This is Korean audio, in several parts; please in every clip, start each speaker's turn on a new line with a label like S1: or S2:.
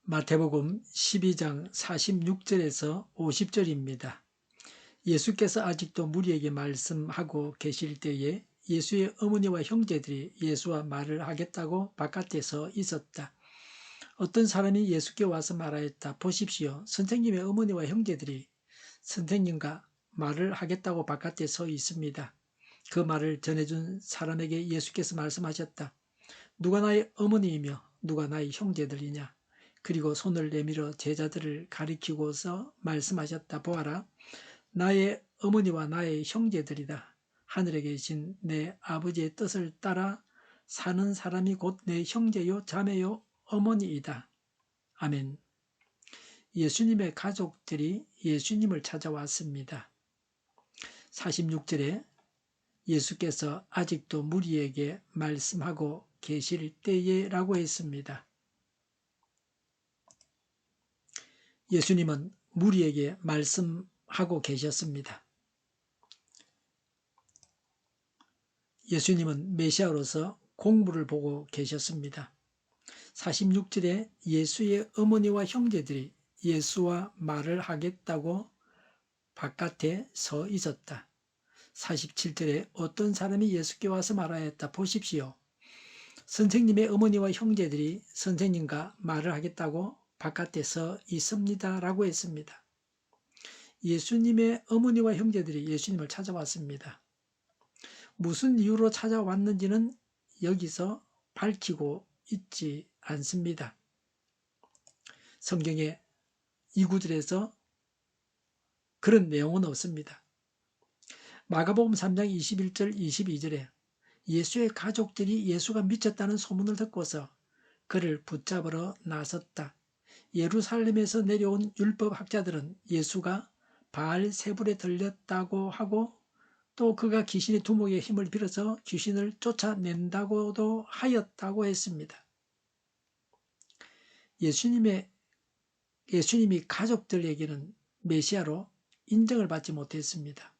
S1: 마태복음 12장 46절에서 50절입니다. 예수께서 아직도 무리에게 말씀하고 계실 때에 예수의 어머니와 형제들이 예수와 말을 하겠다고 바깥에 서 있었다. 어떤 사람이 예수께 와서 말하였다. 보십시오. 선생님의 어머니와 형제들이 선생님과 말을 하겠다고 바깥에 서 있습니다. 그 말을 전해준 사람에게 예수께서 말씀하셨다. 누가 나의 어머니이며 누가 나의 형제들이냐. 그리고 손을 내밀어 제자들을 가리키고서 말씀하셨다. 보아라. 나의 어머니와 나의 형제들이다. 하늘에 계신 내 아버지의 뜻을 따라 사는 사람이 곧 내 형제요 자매요 어머니이다. 아멘. 예수님의 가족들이 예수님을 찾아왔습니다. 46절에 예수께서 아직도 무리에게 말씀하고 계실 때에 라고 했습니다. 예수님은 무리에게 말씀하고 계셨습니다. 예수님은 메시아로서 공부를 보고 계셨습니다. 46절에 예수의 어머니와 형제들이 예수와 말을 하겠다고 바깥에 서 있었다. 47절에 어떤 사람이 예수께 와서 말하였다. 보십시오. 선생님의 어머니와 형제들이 선생님과 말을 하겠다고 바깥에 서 있습니다. 라고 했습니다. 예수님의 어머니와 형제들이 예수님을 찾아왔습니다. 무슨 이유로 찾아왔는지는 여기서 밝히고 있지 않습니다. 성경에 이 구절에서 그런 내용은 없습니다. 마가복음 3장 21절 22절에 예수의 가족들이 예수가 미쳤다는 소문을 듣고서 그를 붙잡으러 나섰다. 예루살렘에서 내려온 율법학자들은 예수가 바알세불에 들렸다고 하고 또 그가 귀신의 두목의 힘을 빌어서 귀신을 쫓아낸다고도 하였다고 했습니다. 예수님이 가족들에게는 메시아로 인정을 받지 못했습니다.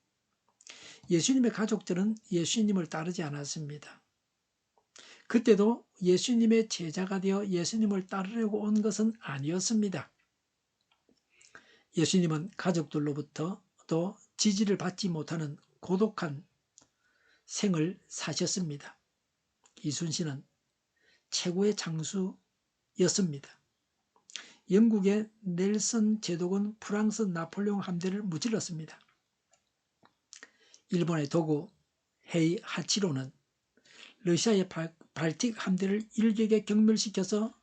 S1: 예수님의 가족들은 예수님을 따르지 않았습니다. 그때도 예수님의 제자가 되어 예수님을 따르려고 온 것은 아니었습니다. 예수님은 가족들로부터도 지지를 받지 못하는 고독한 생을 사셨습니다. 이순신은 최고의 장수였습니다. 영국의 넬슨 제독은 프랑스 나폴레옹 함대를 무찔렀습니다. 일본의 도구 헤이 하치로는 러시아의 발틱 함대를 일격에 경멸시켜서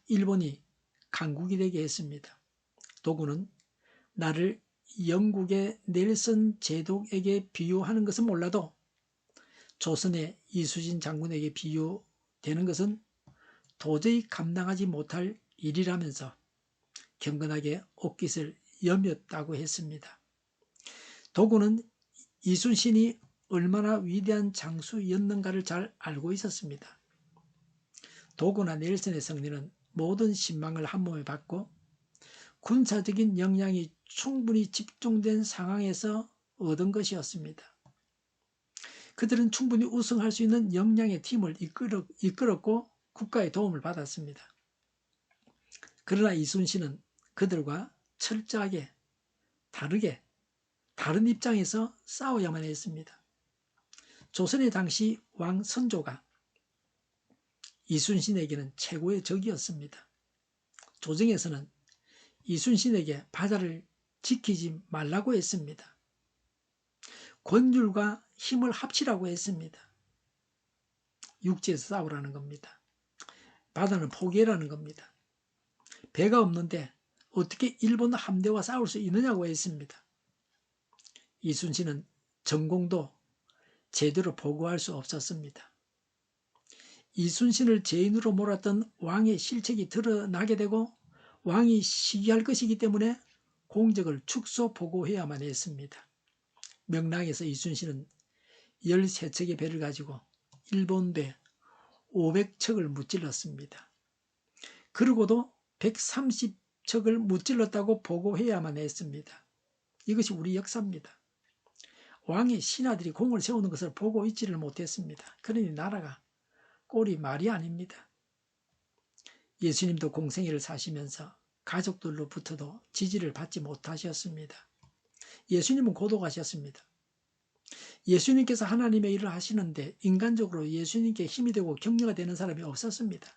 S1: 일본이 강국이 되게 했습니다. 도구는 나를 영국의 넬슨 제독에게 비유하는 것은 몰라도 조선의 이수진 장군에게 비유되는 것은 도저히 감당하지 못할 일이라면서 경건하게 옷깃을 여몄다고 했습니다. 도구는 이순신이 얼마나 위대한 장수였는가를 잘 알고 있었습니다. 도구나 넬슨의 승리는 모든 신망을 한 몸에 받고 군사적인 역량이 충분히 집중된 상황에서 얻은 것이었습니다. 그들은 충분히 우승할 수 있는 역량의 팀을 이끌었고 국가의 도움을 받았습니다. 그러나 이순신은 그들과 철저하게 다른 입장에서 싸워야만 했습니다. 조선의 당시 왕 선조가 이순신에게는 최고의 적이었습니다. 조정에서는 이순신에게 바다를 지키지 말라고 했습니다. 권율과 힘을 합치라고 했습니다. 육지에서 싸우라는 겁니다. 바다는 포기해라는 겁니다. 배가 없는데 어떻게 일본 함대와 싸울 수 있느냐고 했습니다. 이순신은 전공도 제대로 보고할 수 없었습니다. 이순신을 죄인으로 몰았던 왕의 실책이 드러나게 되고 왕이 시기할 것이기 때문에 공적을 축소 보고해야만 했습니다. 명랑에서 이순신은 13척의 배를 가지고 일본 배 500척을 무찔렀습니다. 그러고도 130척을 무찔렀다고 보고해야만 했습니다. 이것이 우리 역사입니다. 왕의 신하들이 공을 세우는 것을 보고 있지를 못했습니다. 그러니 나라가 꼴이 말이 아닙니다. 예수님도 공생애를 사시면서 가족들로부터도 지지를 받지 못하셨습니다. 예수님은 고독하셨습니다. 예수님께서 하나님의 일을 하시는데 인간적으로 예수님께 힘이 되고 격려가 되는 사람이 없었습니다.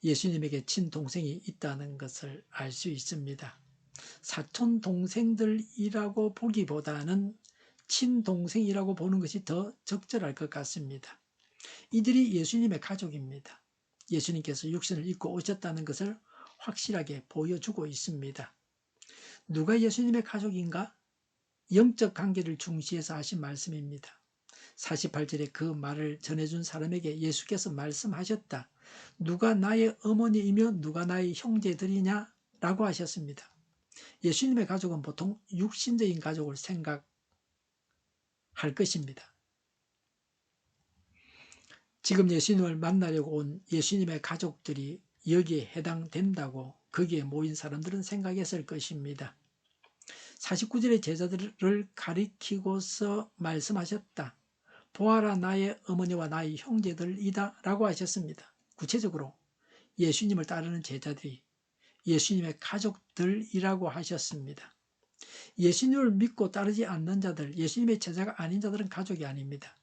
S1: 예수님에게 친동생이 있다는 것을 알 수 있습니다. 사촌 동생들이라고 보기보다는 친동생이라고 보는 것이 더 적절할 것 같습니다. 이들이 예수님의 가족입니다. 예수님께서 육신을 입고 오셨다는 것을 확실하게 보여주고 있습니다. 누가 예수님의 가족인가? 영적 관계를 중시해서 하신 말씀입니다. 48절에 그 말을 전해준 사람에게 예수께서 말씀하셨다. 누가 나의 어머니이며 누가 나의 형제들이냐? 라고 하셨습니다. 예수님의 가족은 보통 육신적인 가족을 생각할 것입니다. 지금 예수님을 만나려고 온 예수님의 가족들이 여기에 해당된다고 거기에 모인 사람들은 생각했을 것입니다. 49절의 제자들을 가리키고서 말씀하셨다. 보아라 나의 어머니와 나의 형제들이다 라고 하셨습니다. 구체적으로 예수님을 따르는 제자들이 예수님의 가족들이라고 하셨습니다. 예수님을 믿고 따르지 않는 자들, 예수님의 제자가 아닌 자들은 가족이 아닙니다.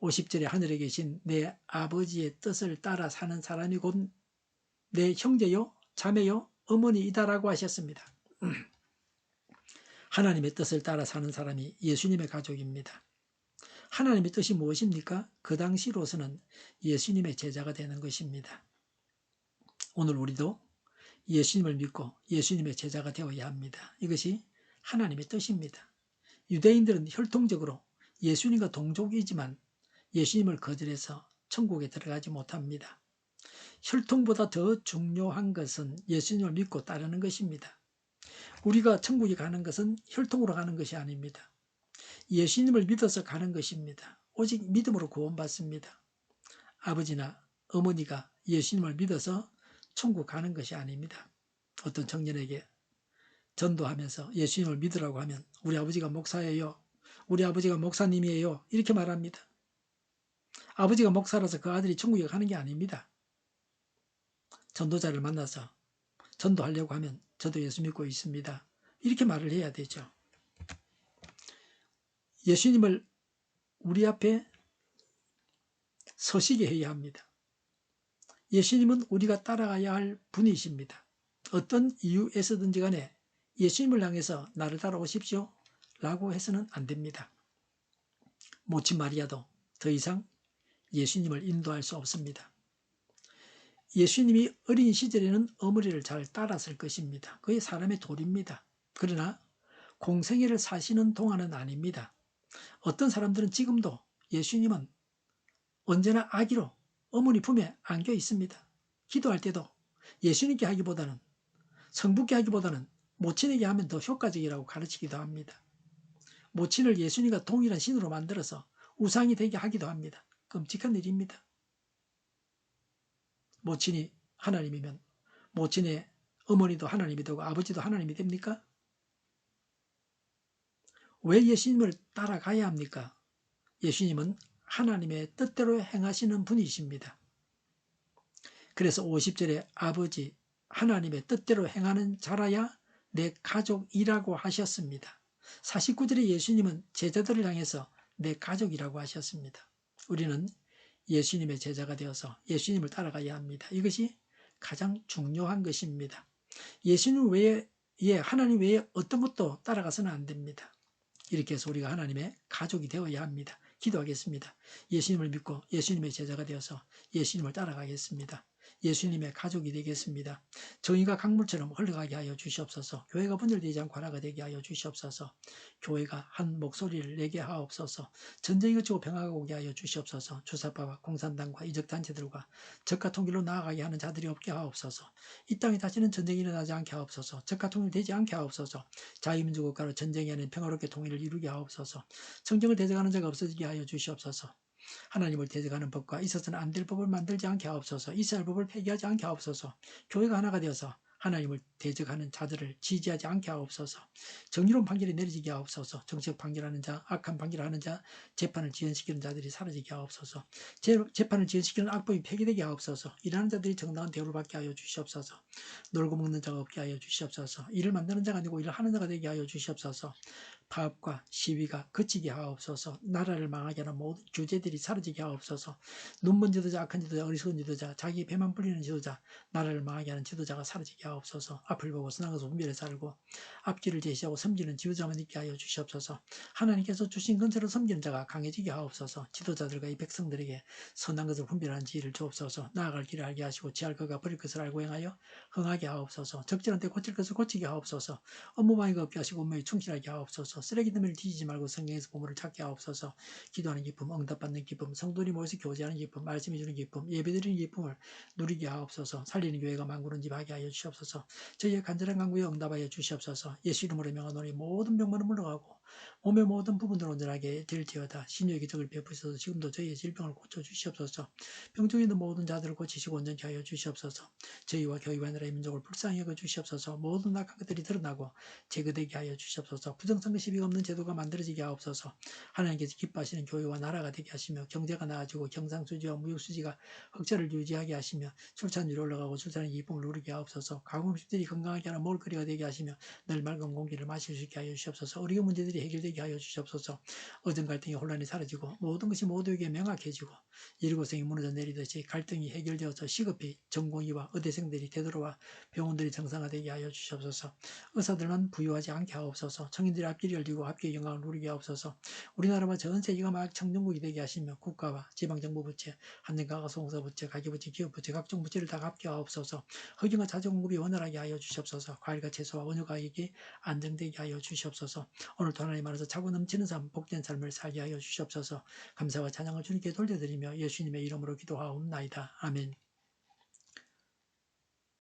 S1: 50절에 하늘에 계신 내 아버지의 뜻을 따라 사는 사람이 곧 내 형제요, 자매요, 어머니이다라고 하셨습니다. 하나님의 뜻을 따라 사는 사람이 예수님의 가족입니다. 하나님의 뜻이 무엇입니까? 그 당시로서는 예수님의 제자가 되는 것입니다. 오늘 우리도 예수님을 믿고 예수님의 제자가 되어야 합니다. 이것이 하나님의 뜻입니다. 유대인들은 혈통적으로 예수님과 동족이지만 예수님을 거절해서 천국에 들어가지 못합니다. 혈통보다 더 중요한 것은 예수님을 믿고 따르는 것입니다. 우리가 천국에 가는 것은 혈통으로 가는 것이 아닙니다. 예수님을 믿어서 가는 것입니다. 오직 믿음으로 구원받습니다. 아버지나 어머니가 예수님을 믿어서 천국 가는 것이 아닙니다. 어떤 청년에게 전도하면서 예수님을 믿으라고 하면 우리 아버지가 목사예요. 우리 아버지가 목사님이에요. 이렇게 말합니다. 아버지가 목사라서 그 아들이 천국에 가는 게 아닙니다. 전도자를 만나서 전도하려고 하면 저도 예수 믿고 있습니다. 이렇게 말을 해야 되죠. 예수님을 우리 앞에 서시게 해야 합니다. 예수님은 우리가 따라가야 할 분이십니다. 어떤 이유에서든지 간에 예수님을 향해서 나를 따라오십시오 라고 해서는 안 됩니다. 모친 마리아도 더 이상 예수님을 인도할 수 없습니다. 예수님이 어린 시절에는 어머니를 잘 따랐을 것입니다. 그게 사람의 도리입니다. 그러나 공생애를 사시는 동안은 아닙니다. 어떤 사람들은 지금도 예수님은 언제나 아기로 어머니 품에 안겨 있습니다. 기도할 때도 예수님께 하기보다는 성부께 하기보다는 모친에게 하면 더 효과적이라고 가르치기도 합니다. 모친을 예수님과 동일한 신으로 만들어서 우상이 되게 하기도 합니다. 끔찍한 일입니다. 모친이 하나님이면 모친의 어머니도 하나님이 되고 아버지도 하나님이 됩니까? 왜 예수님을 따라가야 합니까? 예수님은 하나님의 뜻대로 행하시는 분이십니다. 그래서 50절에 아버지 하나님의 뜻대로 행하는 자라야 내 가족이라고 하셨습니다. 49절에 예수님은 제자들을 향해서 내 가족이라고 하셨습니다. 우리는 예수님의 제자가 되어서 예수님을 따라가야 합니다. 이것이 가장 중요한 것입니다. 예수님 외에 하나님 외에 어떤 것도 따라가서는 안 됩니다. 이렇게 해서 우리가 하나님의 가족이 되어야 합니다. 기도하겠습니다. 예수님을 믿고 예수님의 제자가 되어서 예수님을 따라가겠습니다. 예수님의 가족이 되겠습니다. 정의가 강물처럼 흘러가게 하여 주시옵소서. 교회가 분열되지 않고 하나가 되게 하여 주시옵소서. 교회가 한 목소리를 내게 하옵소서. 전쟁이 그치고 평화가 오게 하여 주시옵소서. 주사파와 공산당과 이적단체들과 적과 통일로 나아가게 하는 자들이 없게 하옵소서. 이 땅에 다시는 전쟁이 일어나지 않게 하옵소서. 적과 통일되지 않게 하옵소서. 자유민주 국가로 전쟁이 아닌 평화롭게 통일을 이루게 하옵소서. 성경을 대적하는 자가 없어지게 하여 주시옵소서. 하나님을 대적하는 법과 있어서는 안 될 법을 만들지 않게 하옵소서. 이스라엘 법을 폐기하지 않게 하옵소서. 교회가 하나가 되어서 하나님을 대적하는 자들을 지지하지 않게 하옵소서. 정의로운 판결이 내려지게 하옵소서. 정책 판결하는 자, 악한 판결하는 자, 재판을 지연시키는 자들이 사라지게 하옵소서. 재판을 지연시키는 악법이 폐기되게 하옵소서. 일하는 자들이 정당한 대우를 받게 하여 주시옵소서. 놀고 먹는 자가 없게 하여 주시옵소서. 일을 만드는 자가 아니고 일을 하는 자가 되게 하여 주시옵소서. 파업과 시위가 그치게 하옵소서. 나라를 망하게 하는 모든 규제들이 사라지게 하옵소서. 눈먼 지도자, 악한 지도자, 어리석은 지도자, 자기 배만 불리는 지도자, 나라를 망하게 하는 지도자가 사라지게 하옵소서. 앞을 보고 선한 것을 분별해 살고 앞길을 제시하고 섬기는 지도자만 있게 하여 주시옵소서. 하나님께서 주신 근세로 섬기는 자가 강해지게 하옵소서. 지도자들과 이 백성들에게 선한 것을 분별하는 지혜를 주옵소서. 나아갈 길을 알게 하시고 지할 것과 버릴 것을 알고 행하여 흥하게 하옵소서. 적절한 때 고칠 것을 고치게 하옵소서. 업무방해가 없게 하시고 업무에 충실하게 하옵소서. 쓰레기 더미를 뒤지지 말고 성경에서 보물을 찾게 하옵소서. 기도하는 기쁨, 응답받는 기쁨, 성도들이 모여서 교제하는 기쁨, 말씀해 주는 기쁨, 예배드리는 기쁨을 누리게 하옵소서. 살리는 교회가 만구는 집 하게 하여 주시옵소서. 저희의 간절한 간구에 응답하여 주시옵소서. 예수 이름으로 명하노니 모든 병만은 물러가고 몸의 모든 부분들 온전하게 될지어다. 신유의 기적을 베푸셔서 지금도 저희의 질병을 고쳐 주시옵소서. 병중에 있는 모든 자들을 고치시고 온전케 하여 주시옵소서. 저희와 교회와 나라의 민족을 불쌍히 여겨 주시옵소서. 모든 악한 것들이 드러나고 제거되게 하여 주시옵소서. 부정선거 시비가 없는 제도가 만들어지게 하옵소서. 하나님께서 기뻐하시는 교회와 나라가 되게 하시며 경제가 나아지고 경상수지와 무역수지가 흑자를 유지하게 하시며 출산율이 올라가고 출산의 기쁨을 누리게 하옵소서. 가공식들이 건강하게 하는 먹을거리가 되게 하시며 늘 맑은 공기를 마실 수 있게 하여 주시옵소서. 어려운 문제들이 해결되게 하여 주시옵소서. 어떤 갈등의 혼란이 사라지고 모든 것이 모두에게 명확해지고 일고생이 무너져 내리듯이 갈등이 해결되어서 시급히 전공의와 의대생들이 되돌아와 병원들이 정상화되게 하여 주시옵소서. 의사들만 부유하지 않게 하옵소서. 청인들이 앞길이 열리고 합계의 영광을 누리게 하옵소서. 우리나라와 전 세계가 막 청정국이 되게 하시며 국가와 지방정부 부채, 한den가가소공사 부채, 가계부채, 기업부채, 각종 부채를 다 갚게 하옵소서. 흑인과 자재공급이 원활하게 하여 주시옵소서. 과일과 채소와 원유 가격이 안정되게 하여 주시옵소서. 오늘도 하나님 안에서 차고 넘치는 삶, 복된 삶을 살게 하여 주시옵소서. 감사와 찬양을 주님께 돌려드리며 예수님의 이름으로 기도하옵나이다. 아멘.